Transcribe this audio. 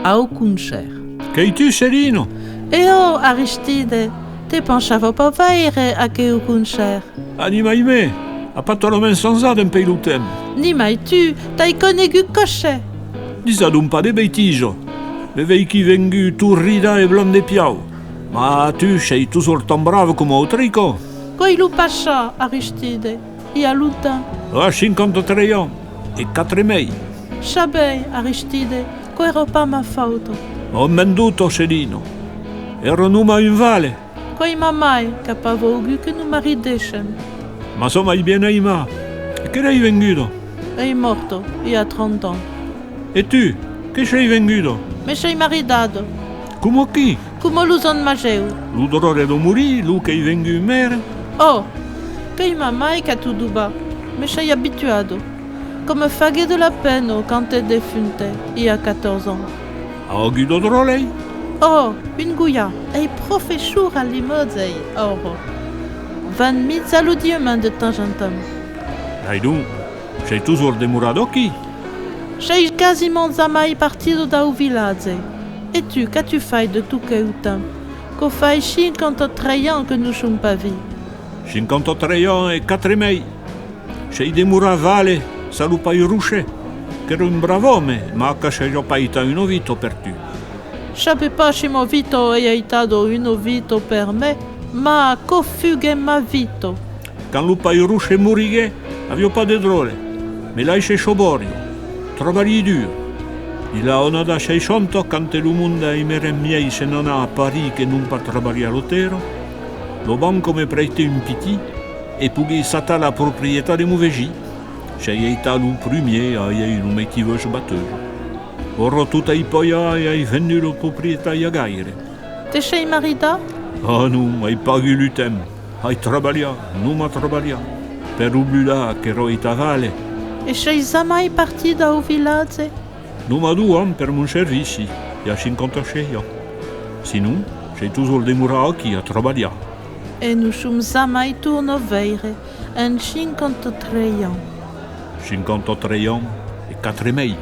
au Cuncher. Che tu, Celino? E oh, Aristide, te pensavo pas vaire a che au Cuncher. Anima me, a patto la men sanzad un pei lutem. Ni mai tu, t'hai conegu cochet. Disa d'un pas de beitiso. Le vei chi vengu turrida e blonde piau. Ma tu sei toujours tan bravo come autrico. Coi lu pascia, Aristide, e a luta. A 53 ans e 4 mei. Sabei, Aristide, co ero pas ma fauto. Ho menduto, Celino. Ero numa in vale. Coi mamai, capavo augu che nu maridescem. Ma so mai bien aima. E che l'hai venguto? Ei morto, e a 30 ans. E tu? Che sei venguto? Me sei maridado, Come chi? como luzon mageu. Lu dolore do muri, lu che hai vengu in mere? Oh, coi mamai ca tu duba, me sei abituado. Comme faguet de la peine quand t'es defunte, e a 14 ans. A ogu do drolei? Oh, une gouilla, ei professeur à limozei, oro. Van mitz alludiemen de temps en temps. Dai dun, sei toujours demurato qui? Sei quasiment zamai partido da uvilaze. E tu, qu'as-tu fai de tout que temps? Qu'o fai 53 ans que nous sommes pas vi. 53 ans e 4 mei. Sei demura vale, salupai rusce. Che ero un bravome, ma che sei paita uno vito per tu. Sape pas si mo vito e aitado uno vito per me, ma co fughe ma vito. Can lupai rusce murighe, avio pas de drole. Me lasce soborio. Trovari dur. Il a ona da 600 cante lu munda i mere miei se non ha a Paris che non pa trabalhar l'otero. Lo banco me prete un piti e pughi sata la proprietà de Mouvegi. Sei eita lu premier a iei un metiveus batteur. Oro tuta i poia e ai vendu la proprietà a gaire. Te sei marida? Ah non, ai paghi l'utem. Ai trabalhar, non ma trabalhar. Per ubula che roita vale. E sei zamai parti da uvilaze? Non a 2 ans per mon servici, e a 56 ans. Sinon, sei toujours demurado qui a trabalhar. E nous sommes zamai tourno veire, en 53 ans. 53 ans e 4 mei.